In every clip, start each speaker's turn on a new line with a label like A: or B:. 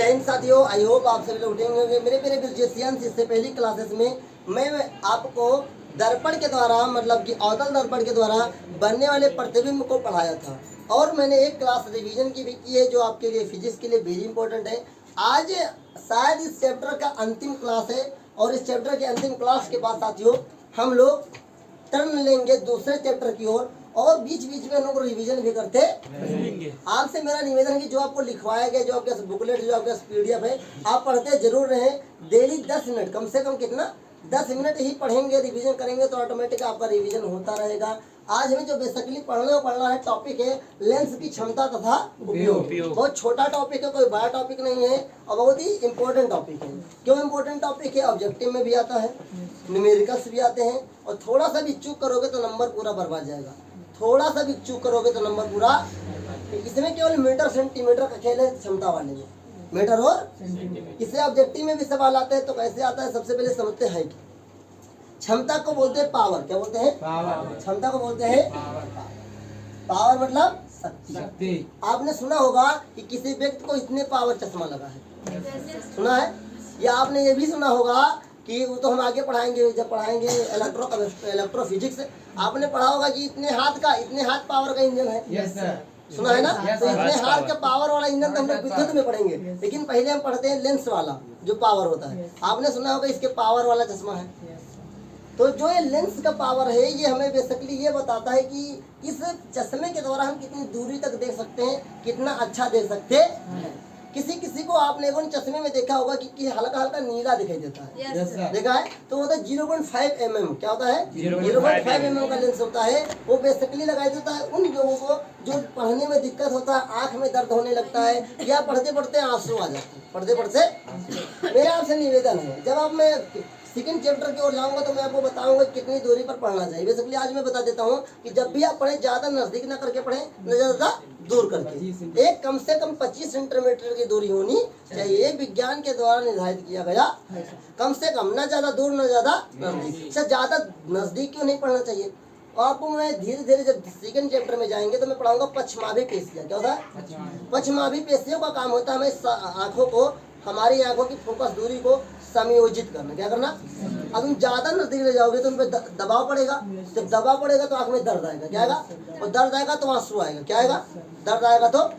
A: जय हिंद साथियों, I hope आप सभी लोग उठेंगे होंगे। मेरे प्यारे म्यूजिशियंस, इससे पहली क्लासेस में मैं आपको दर्पण के द्वारा मतलब कि अवतल दर्पण के द्वारा बनने वाले प्रतिबिंब को पढ़ाया था और मैंने एक क्लास रिवीजन की भी की है जो आपके लिए फिजिक्स के लिए वेरी इंपॉर्टेंट है। आज शायद इस चैप्टर का अंतिम क्लास है और इस चैप्टर के अंतिम क्लास के बाद साथियों हम लोग टर्न लेंगे दूसरे चैप्टर की ओर और बीच बीच में हम लोग रिवीजन भी करते रहेंगे। आपसे मेरा निवेदन है कि जो आपको लिखवाया गया, जो आपके बुकलेट, जो आपके पीडीएफ है, आप पढ़ते जरूर रहें। डेली 10 मिनट, कम से कम कितना 10 मिनट ही पढ़ेंगे, रिवीजन करेंगे तो ऑटोमेटिक आपका रिवीजन होता रहेगा। आज हमें जो बेसिकली पढ़ना है टॉपिक है लेंस की क्षमता तथा उपयोग। बहुत छोटा टॉपिक है, कोई बड़ा टॉपिक नहीं है और बहुत ही इम्पोर्टेंट टॉपिक है। क्यों इम्पोर्टेंट टॉपिक है? ऑब्जेक्टिव में भी आता है, न्यूमेरिकल्स भी आते हैं और थोड़ा सा भी चूक करोगे तो नंबर पूरा बर्बाद जाएगा। थोड़ा सा भी चूक करोगे तो नंबर पूरा। इसमें केवल मीटर सेंटीमीटर का खेल है क्षमता वाले में, मीटर और इससे ऑब्जेक्टिव में भी सवाल आते हैं। तो कैसे आता है? सबसे पहले समझते हैं कि क्षमता को बोलते हैं पावर। क्या बोलते हैं? क्षमता को बोलते हैं पावर, मतलब शक्ति। आपने सुना होगा कि किसी व्यक्ति को इतने पावर चश्मा लगा है, सुना है? या आपने ये भी सुना होगा कि वो तो हम आगे पढ़ाएंगे, जब पढ़ाएंगे इलेक्ट्रोफिजिक्स, आपने पढ़ा होगा कि इतने हाथ पावर का इंजन है। yes, सुना है ना? तो इतने हाथ का पावर वाला इंजन तो हम लोग विद्युत में पढ़ेंगे, लेकिन पहले हम पढ़ते हैं लेंस वाला जो पावर होता है। आपने सुना होगा इसके पावर वाला चश्मा है। तो जो ये लेंस का पावर है ये हमें बेसिकली ये बताता है कि इस चश्मे के द्वारा हम कितनी दूरी तक देख सकते हैं, कितना अच्छा देख सकते हैं। किसी को आपने एक चश्मे में देखा होगा कि हल्का हल्का नीला दिखाई देता है। yes, देखा है? तो वो होता है 0.5 mm। क्या होता है? 0.5 mm का लेंस होता है। वो बेसिकली लगाया जाता है उन लोगों को जो पढ़ने में दिक्कत होता है, आंख में दर्द होने लगता है या पढ़ते पढ़ते आंसू आ जाते हैं, पढ़ते पढ़ते। मेरा आपसे निवेदन है, जब आप मैं सेकंड चैप्टर की ओर जाऊंगा तो मैं आपको बताऊंगा कितनी दूरी पर पढ़ना चाहिए। बेसिकली आज मैं बता देता हूँ कि जब भी आप पढ़ें ज्यादा नजदीक ना करके पढ़ें, न ज्यादा दूर करके। एक कम से कम 25 सेंटीमीटर की दूरी होनी चाहिए, विज्ञान के द्वारा निर्धारित किया गया। कम से कम, ना ज्यादा दूर ना ज्यादा नजदीक। से ज्यादा नजदीक क्यों नहीं पढ़ना चाहिए? आपको मैं धीरे धीरे जब सेकंड चैप्टर में जाएंगे तो मैं पढ़ाऊंगा पश्चमाभी पेशियां। क्या होता है? पश्चमाभी पेशियों का काम होता है हमें आंखों को, हमारी आंखों की फोकस दूरी को समायोजित करना। क्या करना? अब तुम ज्यादा नजदीक ले जाओगे तो उन पर दबाव पड़ेगा। जब दबाव पड़ेगा तो आंख में दर्द आएगा। क्या आएगा? और दर्द आएगा तो आंसू आएगा। क्या आएगा? दर्द आएगा तो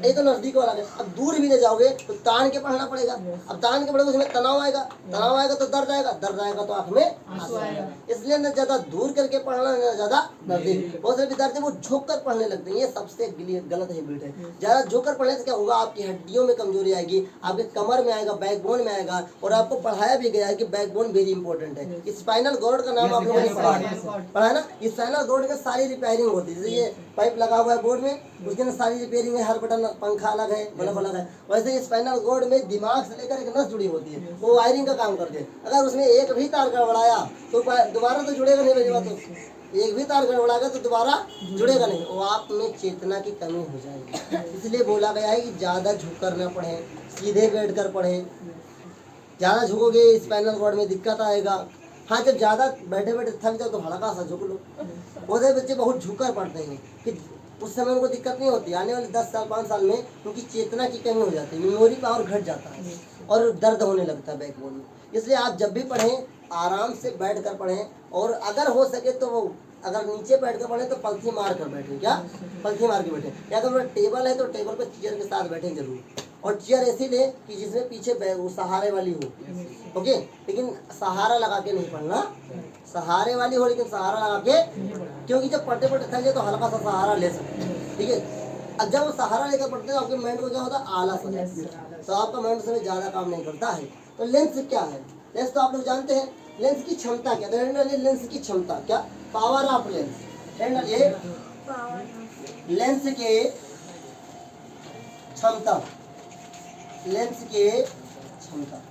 A: ये तो नजदीक वाला है। अब दूर भी ले जाओगे तो तान के पढ़ना पड़ेगा। अब तान के पढ़ोगे उसमें तनाव आएगा, तनाव आएगा तो दर्द आएगा, दर्द आएगा तो आंख में आंसू आएगा। इसलिए न ज्यादा दूर करके पढ़ना, न ज्यादा नजदीक। बहुत सारे विद्यार्थी वो झुक कर पढ़ने लगते हैं, ये सबसे गलत हैबिट है। ज्यादा झुक कर पढ़ने से क्या होगा? आपकी हड्डियों में कमजोरी आएगी, आपके कमर में आएगा, बैकबोन में आएगा। और आपको पढ़ाया भी गया है कि बैकबोन वेरी इंपॉर्टेंट है। स्पाइनल कॉर्ड का नाम आप लोगों ने पढ़ा है ना? स्पाइनल कॉर्ड में सारी रिपेयरिंग होती है। जैसे ये पाइप लगा हुआ है बोर्ड में, उसके अंदर सारी रिपेयरिंग है, हर बटन, पंखा अलग है, बल्ब अलग है। वैसे स्पाइनल कॉर्ड में दिमाग से लेकर एक नस जुड़ी होती है, वो वायरिंग का काम करते हैं। अगर उसमें एक भी तार गड़बड़ाया तो दोबारा तो जुड़ेगा नहीं। मेरी बात तो एक भी तार गड़बड़ाएगा तो दोबारा जुड़ेगा नहीं, वो आप में चेतना की कमी हो जाएगी। इसलिए बोला गया है कि ज्यादा झुक कर न पढ़े, सीधे बैठ कर पढ़े। ज्यादा झुकोगे स्पाइनल कॉर्ड में दिक्कत आएगा। हाँ, जब ज्यादा बैठे बैठे थक जाओ तो हल्का सा झुक लो। बहुत से बच्चे बहुत झुक कर पढ़ते हैं कि उस समय उनको दिक्कत नहीं होती। आने वाले 10 साल 5 साल में उनकी चेतना की कमी हो जाती है, मेमोरी पावर घट जाता है और दर्द होने लगता है बैकबोन में। इसलिए आप जब भी पढ़ें आराम से बैठ कर पढ़ें और अगर हो सके तो वो अगर नीचे बैठ कर पढ़ें तो पलथी मार कर बैठें। क्या? पलथी मार के बैठें। या अगर टेबल है तो टेबल पर चेयर के साथ बैठें जरूर। और चेयर ऐसी ले कि जिसमें पीछे वो सहारे वाली हो। ओके, लेकिन सहारा लगा के नहीं पढ़ना, सहारे वाली हो लेकिन सहारा लगा के, क्योंकि जब पढ़ते पढ़ते थक जाए तो हल्का सा सहारा ले सकते हैं। ठीक है? अब जब वो सहारा लेकर पढ़ते हैं आपके माइंड को क्या होता है? आलस हो जाता है, तो आपका माइंड उसमें ज्यादा काम नहीं करता है। तो लेंस क्या है? लेंस तो आप लोग जानते हैं। लेंस की क्षमता क्या? लेंस की क्षमता क्या? Power of lens. लेंस के क्षमता, लेंस के क्षमता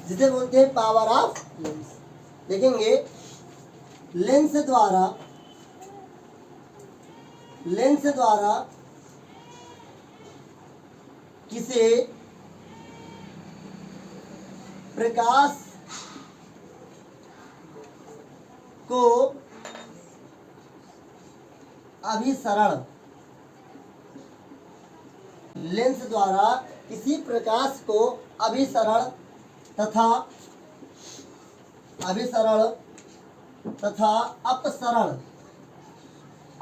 A: जिसे बोलते हैं पावर ऑफ लेंस। देखेंगे लेंस द्वारा किसे प्रकाश को अभिसरण, लेंस द्वारा किसी प्रकाश को अभिसरण तथा अपसरण,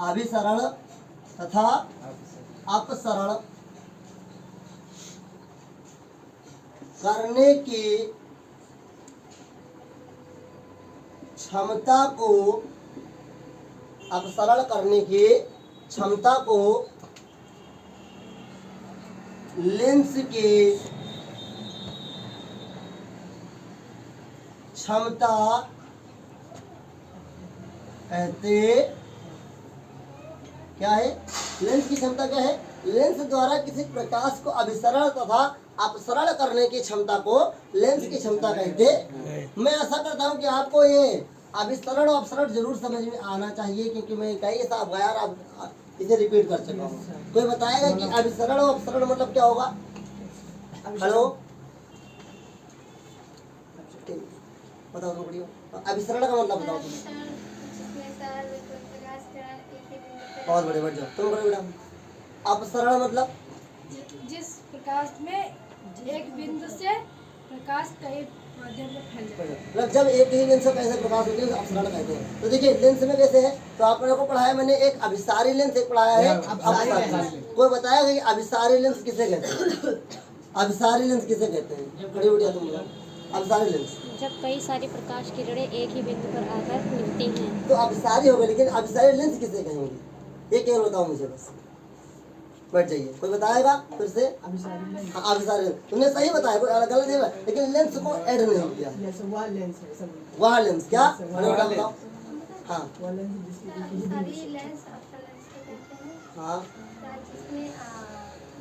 A: अभिसरण तथा अपसरण करने की क्षमता को, अपसरण करने की क्षमता को लेंस की क्षमता कहते क्या है? लेंस की क्षमता क्या है? लेंस द्वारा किसी प्रकाश को अभिसरण तथा अपसरण करने की क्षमता को लेंस की क्षमता कहते हैं। मैं आशा करता हूं कि आपको ये अभिसरण और अपसरण जरूर समझ में आना चाहिए, क्योंकि मैं कई साल बार आप इसे रिपीट कर चुका हूँ। कोई बताएगा कि अभिसरण और अपसरण मतलब क्या होगा? हेलो, बताओ तो बढ़िया। अभिसरण का मतलब बताओ तुम। बहुत बड़े बढ़ जाओ, तुम बड़े बेटा। अपसरण मतलब
B: जिस प्रकाश में एक बिंदु से प्रकाश कई माध्यम में फैल जाए।
A: मतलब जब एक ही लेंस से कैसे प्रकाश होती है उसे अपसरण कहते हैं। तो देखिए लेंस में कैसे है, तो आप लोगों को पढ़ाया मैंने, एक अभिसारी लेंस, एक पढ़ाया है अपसारी लेंस। कोई बताएगा कि अभिसारी लेंस किसे कहते हैं? अभिसारी लेंस किसे कहते हैं? बड़ी बढ़िया, तुम बताओ। अभिसारी लेंस
C: जब कई सारी प्रकाश किरणें एक ही बिंदु पर आकर मिलती हैं
A: तो अभिसारी होगा, लेकिन अभिसारी लेंस किसे कहेंगे? ये केवल बताओ मुझे बस, बैठ जाइए। कोई बताएगा फिर से? हाँ, अभिसारी लेंस। तुमने सही बताया, कोई गलत नहीं बताया, लेकिन लेंस को ऐड नहीं किया। वह लेंस क्या? बताओ। हाँ हाँ,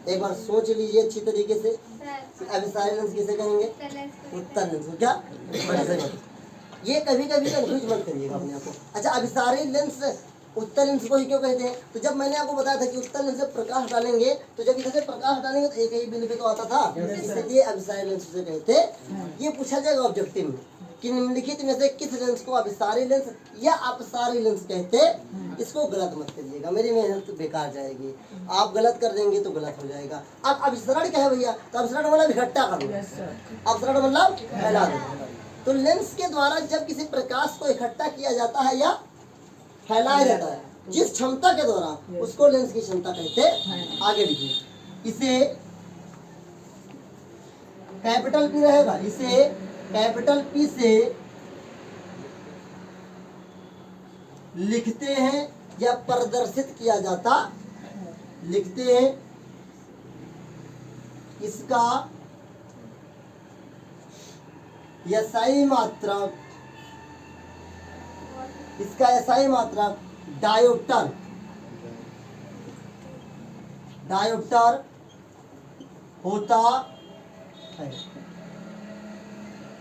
A: एक बार सोच लीजिए अच्छी तरीके से, अभिसारी लेंस किसे कहेंगे? उत्तर लेंस को। क्या? बड़े सही बात। ये कभी कभी कंफ्यूज मत करिएगा अपने आप को। अच्छा, अभिसारी लेंस उत्तर लेंस को ही क्यों कहते हैं? तो जब मैंने आपको बताया था कि उत्तर लेंस से प्रकाश डालेंगे, तो जब इधर से प्रकाश डालेंगे तो एक ही बिंदु पे तो आता था, इसलिए अभिसारी लेंस से कहते। ये पूछा जाएगा ऑब्जेक्टिव में कि निम्नलिखित में से किस लेंस को अभिसारी लेंस या अपसारी लेंस कहते? इसको गलत मत करिएगा, मेरी मेहनत बेकार जाएगी। आप गलत कर देंगे तो गलत हो जाएगा। अब अभिसरण क्या है भैया? तो अभिसरण मतलब इकट्ठा करना, अपसरण मतलब फैला देना। तो लेंस के द्वारा जब किसी प्रकाश को इकट्ठा किया जाता है या फैलाया जाता है, जिस क्षमता के द्वारा, उसको लेंस की क्षमता कहते हैं। आगे लिखिए, इसे कैपिटल पी रहेगा, इसे कैपिटल पी से लिखते हैं या प्रदर्शित किया जाता, लिखते हैं। इसका एसआई मात्रक, इसका एसआई मात्रक डायोप्टर, डायोप्टर होता है,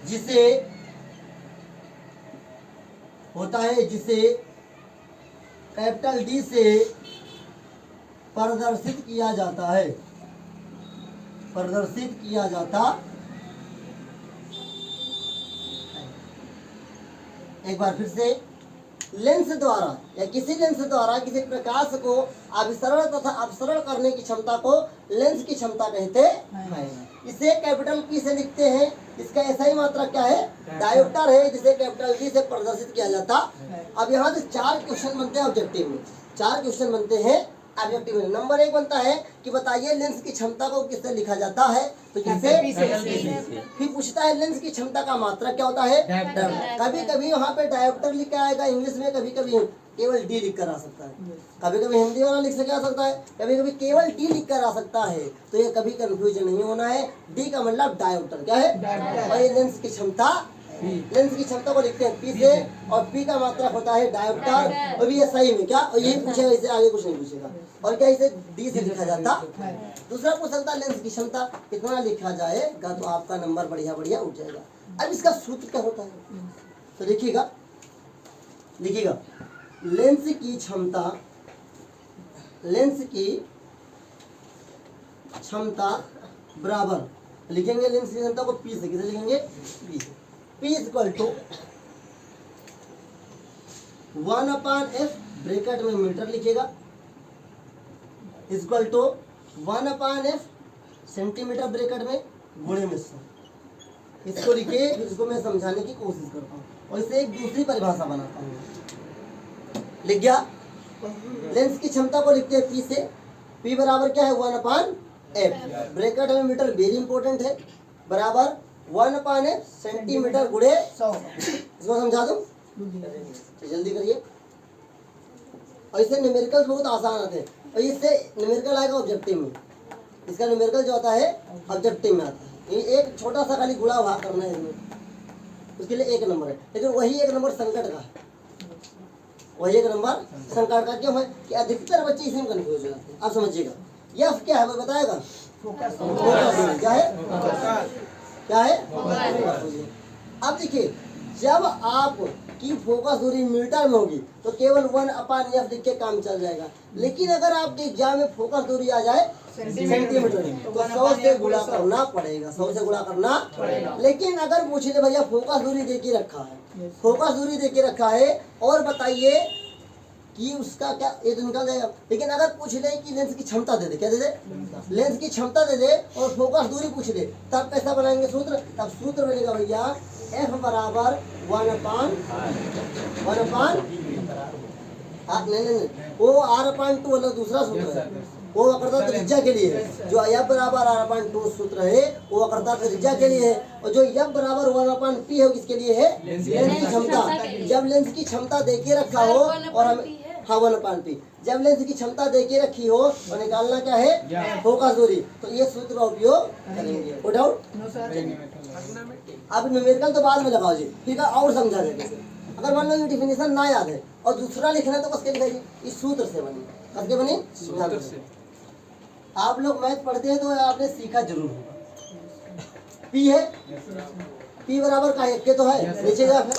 A: जिसे होता है, जिसे कैपिटल डी से प्रदर्शित किया जाता है, प्रदर्शित किया जाता। एक बार फिर से, लेंस द्वारा या किसी लेंस द्वारा किसी प्रकाश को अभिसरण तथा अपसरण करने की क्षमता को लेंस की क्षमता कहते हैं। इसे कैपिटल पी से लिखते हैं। इसका एसआई मात्रा क्या है? डायोप्टर है, जिसे कैपिटल डी से प्रदर्शित किया जाता। अब यहाँ से 4 क्वेश्चन बनते हैं ऑब्जेक्टिव में, 4 क्वेश्चन बनते हैं ऑब्जेक्टिव में। नंबर 1 बनता है कि बताइए लेंस की क्षमता को किससे लिखा जाता है? तो किससे? फिर पूछता है लेंस की क्षमता का मात्रक क्या होता है? कभी कभी वहाँ पे डायोप्टर लिख के आएगा इंग्लिश में, कभी कभी केवल डी लिख कर आ सकता है, कभी कभी हिंदी वाला लिख के आ सकता है, कभी कभी केवल डी लिख कर आ सकता है। तो ये कभी कंफ्यूजन नहीं होना है। डी का मतलब डायोप्टर क्या है? और ये लेंस की क्षमता, लेंस की क्षमता को लिखते हैं पी से, और पी का मात्रक होता है डायोप्टर। और ये सही में क्या? और यही पूछेगा, इससे आगे कुछ नहीं पूछेगा। और क्या इसे डी से लिखा जाता? दूसरा पूछ सकता है लेंस की क्षमता कितना लिखा जाएगा, तो आपका नंबर बढ़िया बढ़िया उठ जाएगा। अब इसका सूत्र क्या होता है तो देखिएगा, लिखिएगा लेंस की क्षमता, लेंस की क्षमता बराबर, लिखेंगे लेंस की क्षमता को पी से, किसे लिखेंगे? पी से। P equal to 1/f, bracket में मीटर लिखेगा, equal to 1/f centimetre bracket में गुणे में 100। इसको लिखे, इसको मैं समझाने की कोशिश करता हूँ और इससे एक दूसरी परिभाषा बनाता हूँ। लिख गया। लेंस की क्षमता को लिखते हैं P से। P बराबर क्या है 1/f। ब्रैकेट में मीटर वेरी इंपॉर्टेंट है, बराबर 1/f सेंटीमीटर गुणे 100। इसको समझा दूं, जल्दी करिए। और इससे न्यूमेरिकल्स बहुत आसान आते हैं और इससे न्यूमेरिकल आएगा ऑब्जेक्टिव में। इसका न्यूमेरिकल जो आता है ऑब्जेक्टिव में आता है। ये एक छोटा सा खाली गुणा भाग करना है इसमें, उसके लिए 1 नंबर है। लेकिन वही 1 नंबर संकट का है, वही 1 नंबर संकट का क्यों है कि अधिकतर बच्चे इसमें कंफ्यूज हो जाते हैं। आप समझिएगा, यह क्या है वो बताएगा। फोकस क्या है, क्या है। अब देखिए, जब आप की फोकस दूरी मीटर में होगी तो केवल 1/f लिख के काम चल जाएगा। लेकिन अगर आपके एग्जाम में फोकस दूरी आ जाए सेंटीमीटर में तो 100 से गुणा करना पड़ेगा, 100 से गुणा करना पड़ेगा। लेकिन अगर पूछ ले भैया फोकस दूरी दे के रखा है, फोकस दूरी दे के रखा है और बताइए कि उसका क्या, ये तो निकल जाएगा। लेकिन अगर पूछ ले कि लेंस की क्षमता दे दे, क्या दे दे, लेंस की क्षमता दे दे और फोकस दूरी पूछ ले, तब कैसा बनाएंगे सूत्र। तब सूत्र बनेगा भैया F बराबर 1/, नहीं, वो R/2 वाला दूसरा सूत्र है, वो वक्रता त्रिज्या के लिए है। जो F बराबर R/2 सूत्र है वो वक्रता त्रिज्या के लिए है, और जो F बराबर 1/p है वो किसके लिए है, लेंस की क्षमता। जब लेंस की क्षमता दे के रखा हो और हम, हाँ 1/p, जब लेंस की क्षमता दे के रखी हो और निकालना क्या है फोकस दूरी, तो ये सूत्र का उपयोग करेंगे। कोई डाउट? अब न्यूमेरिकल तो बाद में लगाओ जी, ठीक है, और समझा देंगे। अगर मान लो ये डिफिनेशन ना याद है और दूसरा लिखना है तो कसके लिखाइए, इस सूत्र से बनी, कसके बनी सूत्र से। आप लोग मैथ पढ़ते हैं तो आपने सीखा जरूर होगा। P है, P बराबर का 1 के तो है, नीचे जा। फिर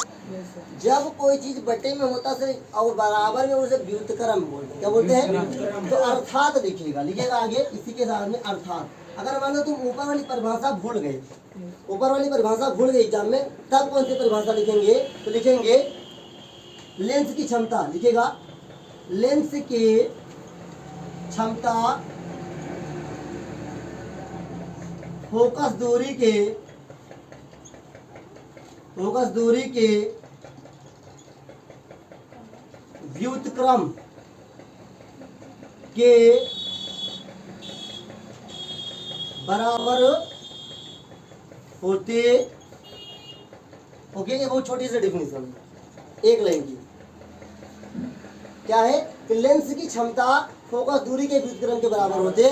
A: जब कोई चीज बटे में होता है और बराबर में उसे व्युत्क्रम बोलते हैं, क्या बोलते हैं, तो अर्थात लिखेगा, लिखेगा आगे इसी के साथ में अर्थात। अगर मान लो तुम ऊपर वाली परिभाषा भूल गए, ऊपर वाली परिभाषा भूल गए एग्जाम में, तब कौन सी परिभाषा लिखेंगे, तो लिखेंगे लेंस की क्षमता, लिखेगा लेंस की क्षमता फोकस दूरी के व्युत्क्रम के बराबर होते। ओके, ये बहुत छोटी सी डेफिनेशन है, एक लाइन की। क्या है कि लेंस की क्षमता फोकस दूरी के व्युत्क्रम के बराबर होते,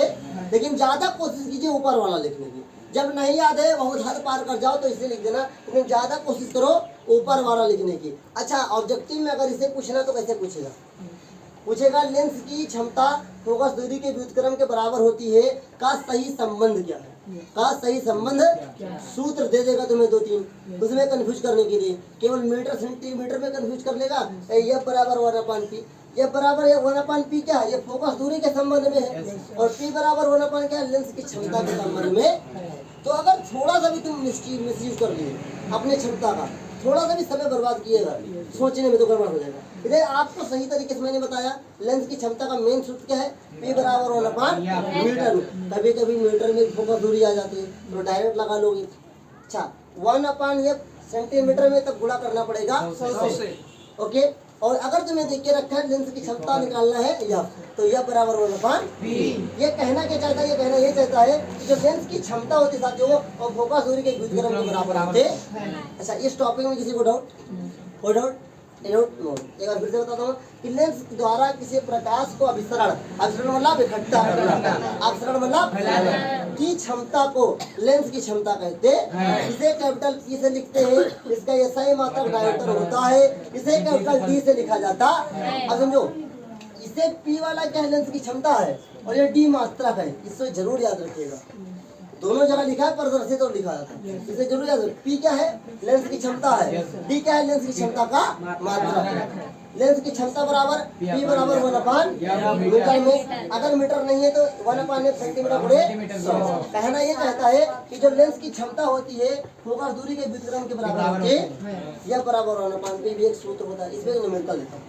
A: लेकिन ज्यादा कोशिश कीजिए ऊपर वाला लिखने की। जब नहीं याद है बहुत हद पार कर जाओ तो इसे लिख देना, लेकिन ज्यादा कोशिश करो ऊपर वाला लिखने की। अच्छा, ऑब्जेक्टिव में अगर इसे पूछना तो कैसे पूछेगा, पूछेगा लेंस की क्षमता फोकस दूरी के व्युत्क्रम के बराबर होती है का सही संबंध क्या है, का सही संबंध सूत्र दे देगा तुम्हें 2-3, उसमें कंफ्यूज करने के लिए। केवल मीटर सेंटीमीटर में कंफ्यूज कर लेगा। F बराबर 1/p, F बराबर 1/p क्या है, ये फोकस दूरी के संबंध में है, और P बराबर 1/, क्या है, लेंस की क्षमता के संबंध में। तो अगर थोड़ा सा भी तुम मिसयूज कर लिए अपने क्षमता का, थोड़ा सा भी समय बर्बाद किएगा सोचने में, तो गड़बड़ हो जाएगा। इधर आपको सही तरीके से मैंने बताया लेंस की क्षमता का मेन सूत्र क्या है, P बराबर 1/, मीटर में। कभी कभी मीटर में फोकस दूरी आ जाती है तो डायरेक्ट लगा लोगे। अच्छा, 1/f सेंटीमीटर में तब गुणा करना पड़ेगा 100 से। ओके, और अगर तुम्हें देख के रखा है लेंस की क्षमता निकालना है F, तो F बराबर 1/p। ये कहना क्या चाहता है, ये कहना ये चाहता है कि जो लेंस की क्षमता होती है साथियों और फोकस दूरी के व्युत्क्रम के बराबर होते। अच्छा, इस टॉपिक में किसी को डाउट, कोई डाउट? नो। एक बार फिर से बताता हूँ कि लेंस द्वारा किसी प्रकाश को अभिसरण मतलब इकट्ठा करना, अभिसरण मतलब की क्षमता को लेंस की क्षमता कहते हैं। इसे कैपिटल P से लिखते हैं, इसका SI मात्रक डायमीटर होता है, इसे कैपिटल D से लिखा जाता है। अब समझो, इसे P वाला क्या है, लेंस की क्षमता है, और ये D मात्रक है, इसको जरूर याद रखिएगा। दोनों जगह लिखा है, प्रदर्शित और लिखा जाता है, इसे जरूर याद रखिए। P क्या है, लेंस की क्षमता है, D क्या है, लेंस की क्षमता का मात्रक है। लेंस की क्षमता बराबर P बराबर 1/, मीटर में। अगर मीटर नहीं है तो 1/f सेंटीमीटर गुणे 100। कहना ये कहता है कि जो लेंस की क्षमता होती है फोकस दूरी के व्युत्क्रम के बराबर होती है, यह बराबर 1/p भी एक सूत्र होता है। इसमें न्यूमेरिकल लिखा है,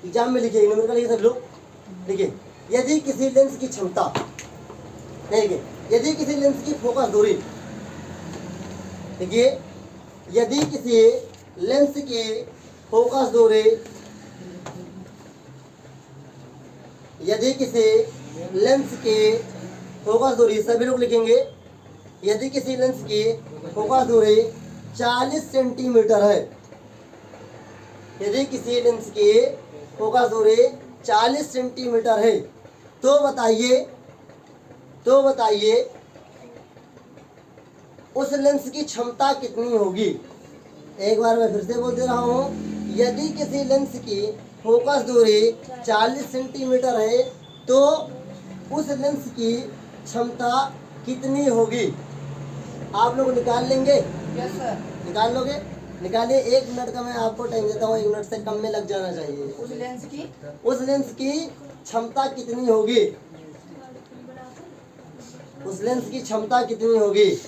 A: एग्जाम में लिखिए, न्यूमेरिकल लिखिए सब लोग। देखिए, यदि किसी लेंस की क्षमता, देखिए यदि किसी लेंस की फोकस दूरी, देखिए यदि किसी लेंस की फोकस दूरी, यदि किसी लेंस की फोकस दूरी, सभी लोग लिखेंगे, यदि किसी लेंस की फोकस दूरी 40 सेंटीमीटर है, यदि किसी लेंस की फोकस दूरी 40 सेंटीमीटर है, तो बताइए उस लेंस की क्षमता कितनी होगी। एक बार मैं फिर से बोल दे रहा हूँ, यदि किसी लेंस की फोकस दूरी 40 सेंटीमीटर है तो उस लेंस की क्षमता कितनी होगी। आप लोग निकाल लेंगे?
B: Yes sir.
A: निकाल लोगे? निकालिए। 1 मिनट का मैं आपको टाइम देता हूँ, 1 मिनट से कम में लग जाना चाहिए।
B: उस
A: लेंस की क्षमता कितनी होगी, उस लेंस की क्षमता कितनी होगी।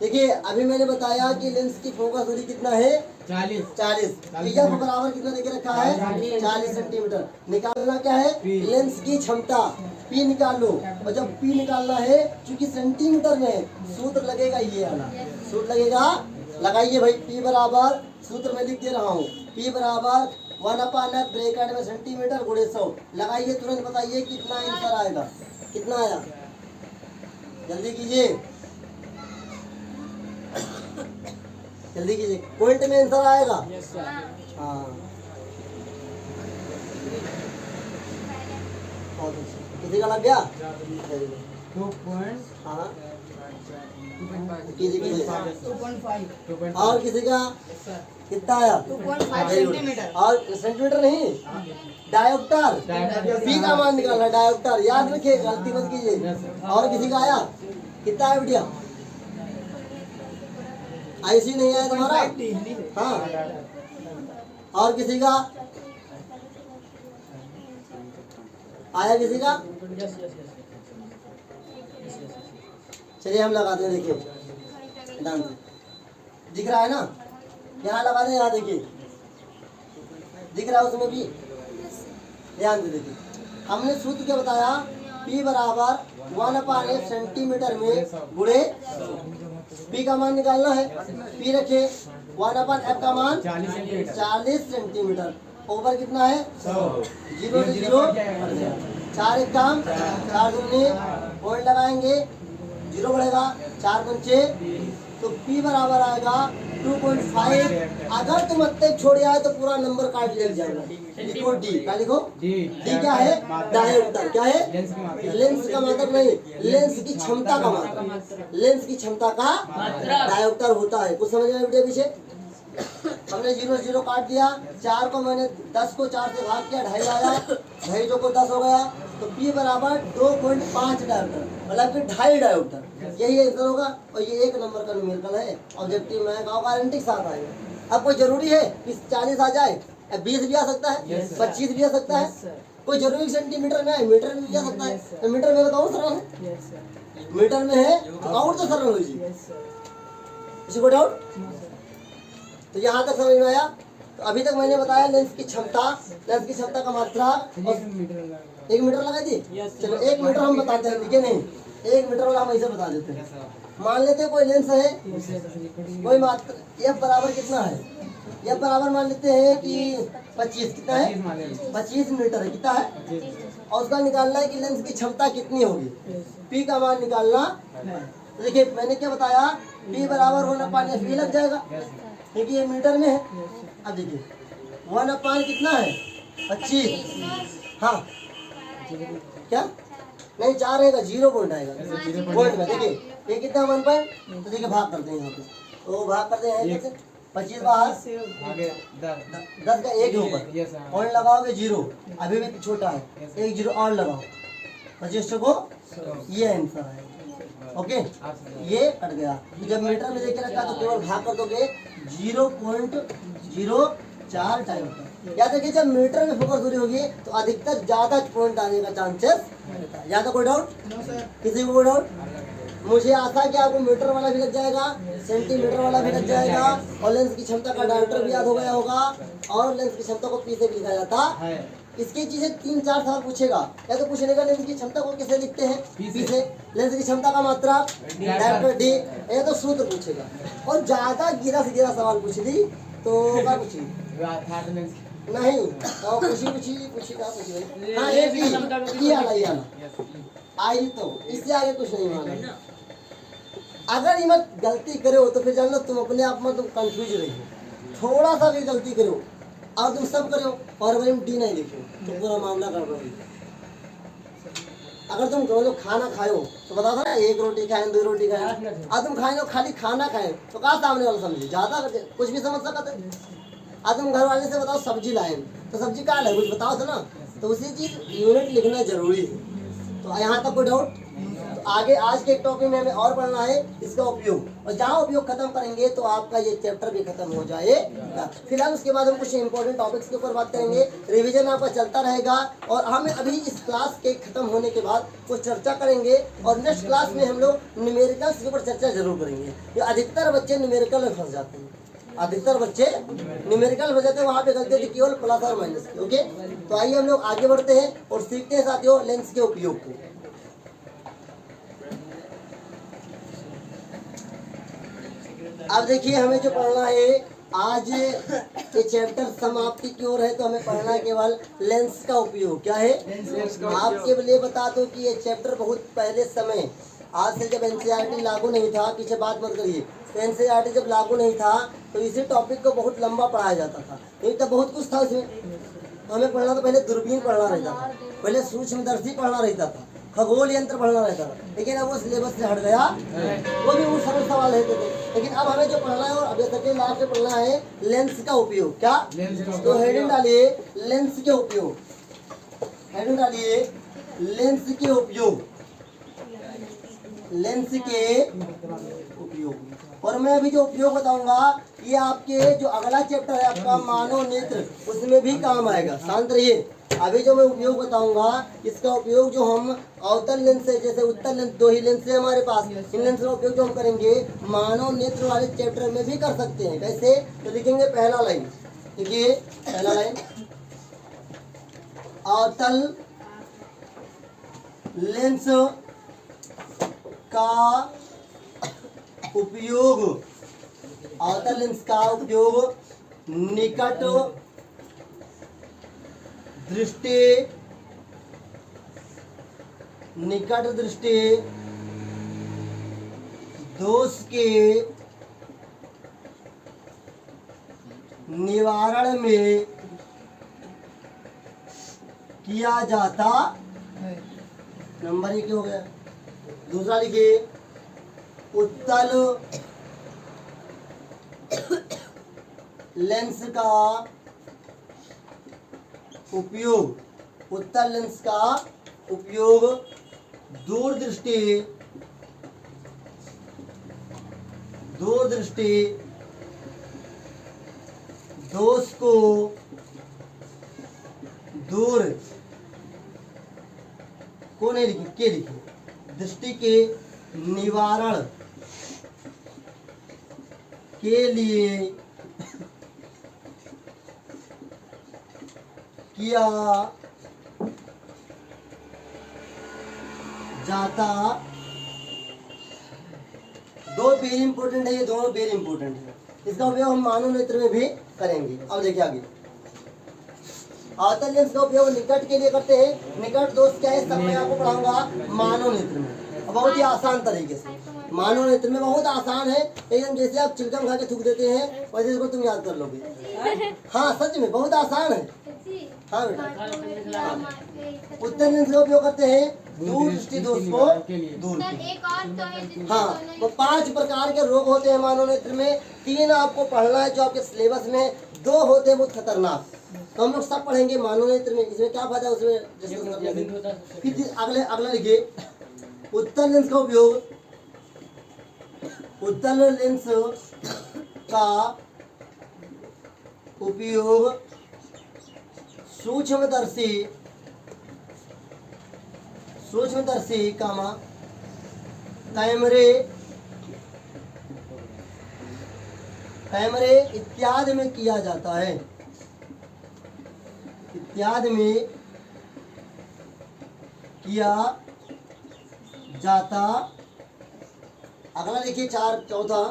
A: देखिए अभी मैंने बताया कि लेंस की फोकस दूरी कितना है, 40। यह बराबर कितना देके रखा है, 40 सेंटीमीटर। निकालना क्या है, लेंस की क्षमता, P निकाल लो। और जब P निकालना है, चूंकि सेंटीमीटर में सूत्र लगेगा, ये वाला सूत्र लगेगा, लगाइए भाई। P बराबर, सूत्र में लिख दे रहा हूँ, P बराबर 1/f ब्रैकेट में सेंटीमीटर गुणे 100। लगाइए, तुरंत बताइए कितना आंसर आएगा। कितना आया, जल्दी कीजिए, जल्दी कीजिए, पॉइंट में आंसर आएगा। हाँ बहुत अच्छा, किसी का लग गया? हाँ कीजिए कीजिए।
B: 2.5
A: और किसी का कितना आया?
B: 2.5 सेंटीमीटर।
A: और सेंटीमीटर नहीं, डायोप्टर। पी का मान निकालना, डायोप्टर, याद रखिए, गलती मत कीजिए। और किसी का आया? कितना आया बेटिया? ऐसी नहीं आया तुम्हारा? हाँ। और किसी का आया? किसी का? चलिए हम लगाते हैं, देखिए ध्यान से, दिख रहा है ना, यहाँ लगा दें, यहाँ देखिए दिख रहा है, उसमें भी ध्यान से देखिए। हमने सूत्र क्या बताया, P बराबर 1/f सेंटीमीटर में गुणे, P का मान निकालना है, P रखे, 1/f का मान 40 सेंटीमीटर, ऊपर कितना है 0 से 0, 4 एक काम, 4 दूनी, पॉइंट लगाएंगे, 0 बढ़ेगा, 4 पंचे, तो P बराबर आएगा 2.5। अगर तुम अत्ते छोड़ आए तो पूरा नंबर काट ले जाएगा। लिखो D, क्या लिखो? D क्या है? डायोप्टर। क्या है? लेंस का मात्रा नहीं, लेंस की क्षमता का मात्रा, लेंस की क्षमता का डायोप्टर होता है। कुछ समझ में बेटे पीछे? हमने 0 0 काट दिया, 4 को मैंने 10 को 4 से भाग किया, 2.5 आया, 2.5 को 10 हो गया, तो P बराबर 2.5 डायोप्टर, मतलब कि 2.5 डायोप्टर। यही आंसर होगा। और ये 1 नंबर का न्यूमेरिकल है, ऑब्जेक्टिव में गारंटी के साथ आएगा। अब कोई जरूरी है कि 40 आ जाए, 20 भी आ सकता है, 25 भी आ सकता है, कोई जरूरी सेंटीमीटर में है, मीटर में भी आ सकता है। तो मीटर में बताओ सरल है, मीटर में है तो और तो सरल हो जी। किसी को डाउट? तो यहाँ तक समझ में आया। तो अभी तक मैंने बताया लेंस की क्षमता, लेंस की क्षमता का मात्रा, 1 मीटर लगा दी। चलो 1 मीटर हम बताते हैं, ठीक है? नहीं 1 मीटर वाला हम ऐसे बता देते हैं। मान लेते हैं कोई लेंस है, कोई मात्रा F बराबर कितना है, F बराबर मान लेते हैं कि 25, कितना है 25 मीटर है, कितना है, और उसका निकालना है कि लेंस की क्षमता कितनी होगी, P का मान निकालना। तो देखिए मैंने क्या बताया, P बराबर 1/f लग जाएगा, क्योंकि ये मीटर में है। अब देखिए 1/, कितना है 25, हाँ क्या नहीं 4 रहेगा, 0 पॉइंट आएगा पॉइंट में। देखिए ये कितना 1 पॉइंट, तो देखिए भाग करते हैं यहाँ पे, तो भाग करते हैं कैसे, 25 बाहर 10 का 1 ऊपर, पॉइंट लगाओगे 0, अभी भी छोटा है, 1 0 और लगाओ, 25 को, ये आंसर है। ओके, ये कट गया। तो जब मीटर में देखे रखा तो केवल भाग कर दोगे 0.04 टाइम। याद रखिए जब मीटर में फोकस दूरी होगी तो अधिकतर ज्यादा पॉइंट आने का चांसेस रहता है। ज्यादा कोई डाउट? किसी को कोई डाउट? मुझे आशा है कि आपको मीटर वाला भी लग जाएगा, सेंटीमीटर वाला भी लग जाएगा, और लेंस की क्षमता का डायोप्टर भी याद हो गया होगा, और लेंस की क्षमता को P से भी लिखा जाता है। इसकी चीजें 3-4 सवाल पूछेगा। या तो पूछने का लेंस की क्षमता को कैसे लिखते हैं, पी से, लेंस की क्षमता का मात्रा डायरेक्टर डी, या तो सूत्र पूछेगा। और ज्यादा गिरा से गिरा सवाल पूछ ली तो क्या पूछी नहीं, तो पूछी का पूछी भाई। हाँ ये आला आई, तो इससे आगे कुछ नहीं माना। अगर ये मत गलती करो तो फिर जान लो तुम अपने आप में तुम कंफ्यूज रही हो। थोड़ा सा भी गलती करो और तुम सब करो और वही डी नहीं लिखो तो पूरा मामला गड़बड़ है। अगर तुम कहो खाना खाओ तो बता था ना 1 रोटी खाए 2 रोटी खाए, और तुम खाए खाली खाना खाए तो कहा सामने वाला समझे, ज्यादा कुछ भी समझ सकते। आज तुम घर वाले से बताओ सब्जी लाए तो सब्जी कहाँ लाए कुछ बताओ तो ना, तो उसी चीज यूनिट लिखना जरूरी है। तो यहाँ तक कोई डाउट? तो आगे आज के टॉपिक में हमें और पढ़ना है इसका उपयोग, और जहाँ उपयोग खत्म करेंगे तो आपका ये चैप्टर भी खत्म हो जाएगा। फिलहाल उसके बाद हम कुछ इंपॉर्टेंट टॉपिक्स के ऊपर बात करेंगे, रिवीजन आपका चलता रहेगा। और हम अभी इस क्लास के खत्म होने के बाद कुछ चर्चा करेंगे, और नेक्स्ट क्लास में हम लोग न्यूमेरिकल्स के ऊपर चर्चा जरूर करेंगे। ये अधिकतर बच्चे न्यूमेरिकल में फंस जाते हैं, अधिकतर बच्चे न्यूमेरिकल हो जाते हैं, वहाँ पे गलती होती है केवल प्लस और माइनस की। ओके, तो आइए हम लोग आगे बढ़ते हैं और सीखते हैं साथियों लेंस के उपयोग को। अब देखिए हमें जो पढ़ना है आज ये चैप्टर समाप्ति की ओर है, तो हमें पढ़ना है केवल लेंस का उपयोग। क्या है? आपके लिए बता दूं कि ये चैप्टर बहुत पहले समय, आज से जब एनसीईआरटी लागू नहीं था, पीछे बात मत करिए, तो एनसीईआरटी जब लागू नहीं था तो इसी टॉपिक को बहुत लंबा पढ़ाया जाता था, क्योंकि तब बहुत कुछ था उसमें। तो हमें पढ़ना तो पहले दूरबीन पढ़ना रहता था, पहले सूक्ष्मदर्शी पढ़ना रहता था, खगोल यंत्र पढ़ना रहता था, लेकिन अब वो सिलेबस से हट गया। वो भी वो सरल सवाल रहते थे, लेकिन अब हमें जो पढ़ना है और अभी सेकेंड लास्ट में पढ़ना है लेंस का उपयोग। क्या? तो हेडिंग डालिए लेंस के उपयोग, हेडिंग डालिए लेंस के उपयोग, लेंस के उपयोग। और मैं अभी जो उपयोग बताऊंगा ये आपके जो अगला चैप्टर है आपका मानव नेत्र, उसमें भी काम आएगा। शांत रहिए। अभी जो मैं उपयोग बताऊंगा इसका उपयोग जो हम अवतल लेंस से, जैसे उत्तल लेंस, 2 ही लेंस है हमारे पास, इन लेंस का उपयोग जो हम करेंगे मानव नेत्र वाले चैप्टर में भी कर सकते हैं। कैसे? तो लिखेंगे पहला लाइन, देखिए पहला लाइन, अवतल लेंस का उपयोग, अवतल लेंस का उपयोग निकट दृष्टि दोष के निवारण में किया जाता है। नंबर 1 हो गया। दूसरा लिखिए उत्तल लेंस का उपयोग, उत्तल लेंस का उपयोग दूरदृष्टि दोष को दूर को नहीं लिखी, के लिखी, दृष्टि के निवारण के लिए किया जाता। 2 वेरी इंपॉर्टेंट है, ये दोनों वेरी इंपॉर्टेंट है। इसका उपयोग हम मानव नेत्र में भी करेंगे। अब देखिए आगे, अवतल लेंस का उपयोग निकट के लिए करते हैं। निकट दोष क्या है सब मैं आपको पढ़ाऊंगा मानव नेत्र में, बहुत ही आसान तरीके से। मानव नेत्र में बहुत आसान है, एकदम जैसे आप चिलगम खा के थूक देते हैं वैसे इसको तुम याद कर लोगे। हाँ सच में बहुत आसान है। हाँ बेटा, उत्तल लेंस का उपयोग करते हैं दूर दृष्टि दोष को दूर। हाँ, तो 5 प्रकार के रोग होते हैं मानव नेत्र में। 3 आपको पढ़ना है जो आपके सिलेबस में, 2 होते हैं बहुत खतरनाक। तो हम लोग सब पढ़ेंगे मानव नेत्र में, इसमें क्या फायदा है उसमें डिस्कस करने। फिर अगला लिखिए उत्तल लेंस का उपयोग, उत्तल लेंस का उपयोग सूक्ष्मदर्शी कामा कैमरे इत्यादि में किया जाता है, इत्यादि में किया जाता। अगला देखिए चौथा,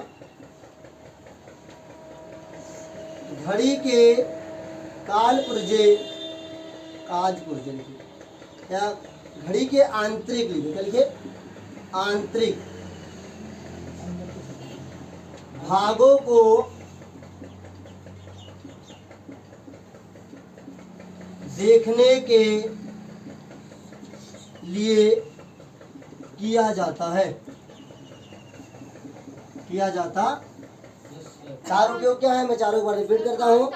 A: घड़ी के काज पुर्जे लिखिए, क्या घड़ी के आंतरिक लिखिए, क्या लिखिए, आंतरिक भागों को देखने के लिए किया जाता है। चार उपयोग क्या है, मैं चारों एक बार रिपीट करता हूँ।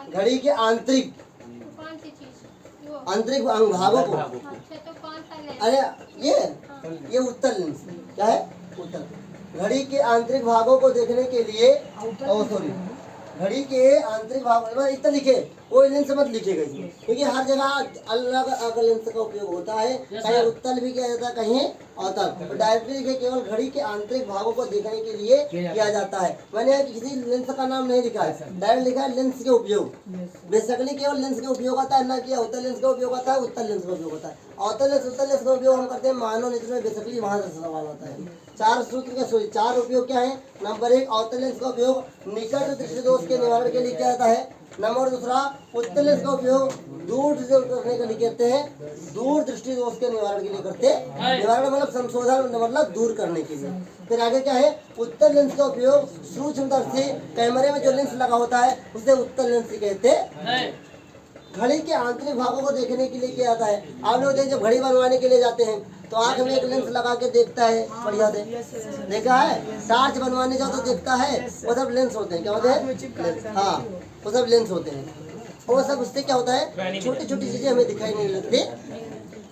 A: घड़ी के आंतरिक भागों को, अरे ये उत्तर लेंस, क्या है, उत्तर। घड़ी के आंतरिक भागों को देखने के लिए, घड़ी के आंतरिक भाग इतना लिखे, कोई लेंस मत लिखेगा इसमें, क्योंकि हर जगह अलग अलग लेंस का उपयोग होता है। कहीं उत्तल भी किया जाता है, कहीं अवतल। तो डायरेक्टली लिखे केवल घड़ी के आंतरिक भागों को देखने के लिए किया जाता है। मैंने किसी लेंस का नाम नहीं लिखा है, डायरेक्ट लिखा है लेंस के उपयोग। बेसिकली केवल लेंस के उपयोग होता है, ना कि अवतल लेंस का उपयोग होता है, उत्तल लेंस का उपयोग होता है। अवतल लेंस उत्तल लेंस का उपयोग हम करते हैं मानव नेत्र में, बेसिकली वहां से सवाल होता है। चार उपयोग क्या है। नंबर 1, अवतल लेंस का उपयोग निकट दृष्टि दोष के निवारण के लिए किया जाता है। नंबर 2, उत्तल लेंस का उपयोग दूर दृष्टि करने के लिए कहते हैं, दूर दृष्टि दोष के निवारण के लिए करते हैं। निवारण मतलब संशोधन, मतलब दूर करने के लिए। फिर आगे क्या है, उत्तल लेंस का उपयोग सूक्ष्मदर्शी कैमरे में जो लेंस लगा होता है उसे उत्तल लेंस कहते हैं। घड़ी के आंतरिक भागों को देखने के लिए किया जाता है। आप लोग जब घड़ी बनवाने के लिए जाते हैं तो आंख में एक लेंस लगा के देखता है, बढ़िया से देखा है। टार्च बनवाने जाओ तो देखता है, वो सब लेंस होते हैं। क्या होते हैं, हाँ, वो सब लेंस होते हैं। वो सब उससे क्या होता है, छोटी छोटी चीजें हमें दिखाई नहीं लगती।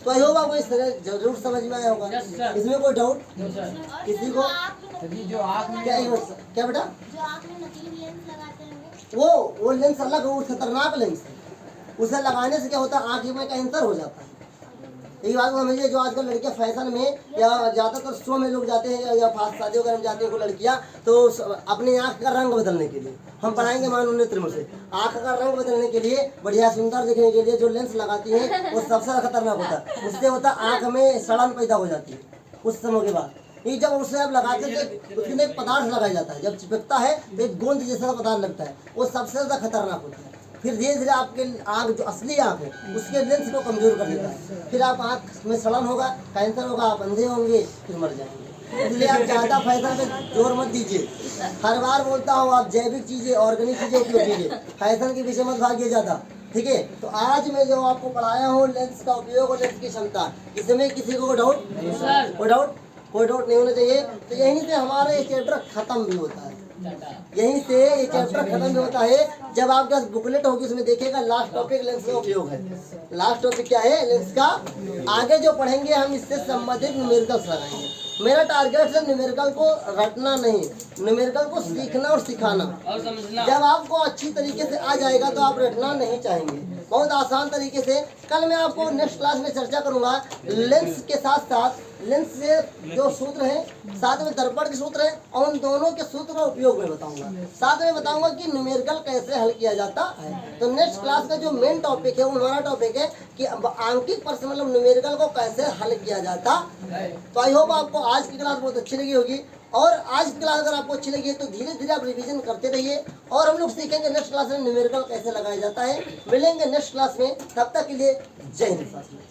A: तो आई होप आपको इस तरह जरूर समझ में आया होगा। इसमें कोई डाउट किसी को? क्या बेटा, वो लेंस अलग, वो खतरनाक लेंस है। उसे लगाने से क्या होता है, आँख में कैंसर हो जाता है। यही बात को समझिए। जो आजकल लड़कियां फैशन में या ज़्यादातर शो में लोग जाते हैं या फास्ट शादी वगैरह में जाते हैं, वो लड़कियां तो अपनी आँख का रंग बदलने के लिए, हम पढ़ाएंगे मानव नेत्र से, आँख का रंग बदलने के लिए, बढ़िया सुंदर दिखने के लिए जो लेंस लगाती हैं वो सबसे खतरनाक होता है। उससे होता है आँख में सड़न पैदा हो जाती है कुछ समय के बाद। ये जब उसे आप लगाते हैं तो उसमें एक पदार्थ लगाया जाता है, जब चिपकता है तो एक गोंद जैसा पदार्थ लगता है, वो सबसे ज़्यादा खतरनाक होता है। फिर धीरे धीरे आपके आँख, जो असली आँख है, उसके लेंस को कमजोर कर देता है। फिर आप आँख में सड़न होगा, कैंसर होगा, आप अंधे होंगे, फिर मर जाएंगे। इसलिए आप ज़्यादा फैशन पे जोर मत दीजिए। हर बार बोलता हूँ, आप जैविक चीज़ें, ऑर्गेनिक चीज़ें उपयोग कीजिए, फैशन के पीछे मत भागिए ज़्यादा, ठीक है। तो आज मैं जो आपको पढ़ाया हूँ लेंस का उपयोग और लेंस की क्षमता, इसमें किसी को कोई डाउट नहीं होना चाहिए। तो यहीं से हमारा ये चैप्टर खत्म भी होता है, यहीं से ये चैप्टर खत्म भी होता है। जब आपके पास बुकलेट होगी उसमें देखिएगा लास्ट टॉपिक लेंस का उपयोग है। लास्ट टॉपिक क्या है, लेंस का। आगे जो पढ़ेंगे हम इससे संबंधित न्यूमेरिकल्स लगाएंगे। मेरा टारगेट है न्यूमेरिकल को रटना नहीं, न्यूमेरिकल को सीखना और सिखाना और समझना। जब आपको अच्छी तरीके से आ जाएगा तो आप रटना नहीं चाहेंगे, बहुत आसान तरीके से। कल मैं आपको नेक्स्ट क्लास में चर्चा करूंगा लेंस के साथ साथ, लेंस से जो सूत्र हैं, साथ में दर्पण के सूत्र हैं, और उन दोनों के सूत्र का उपयोग मैं बताऊंगा। साथ में बताऊंगा कि न्यूमेरिकल कैसे हल किया जाता है। तो नेक्स्ट क्लास का जो मेन टॉपिक है, वो हमारा टॉपिक है कि आंकिक प्रश्न मतलब न्यूमेरिकल को कैसे हल किया जाता है। तो आई होप आपको आज की क्लास बहुत अच्छी लगी होगी, और आज की क्लास अगर आपको अच्छी लगी है तो धीरे धीरे आप रिवीजन करते रहिए, और हम लोग सीखेंगे नेक्स्ट क्लास में न्यूमेरिकल कैसे लगाया जाता है। मिलेंगे नेक्स्ट क्लास में, तब तक के लिए जय हिंद।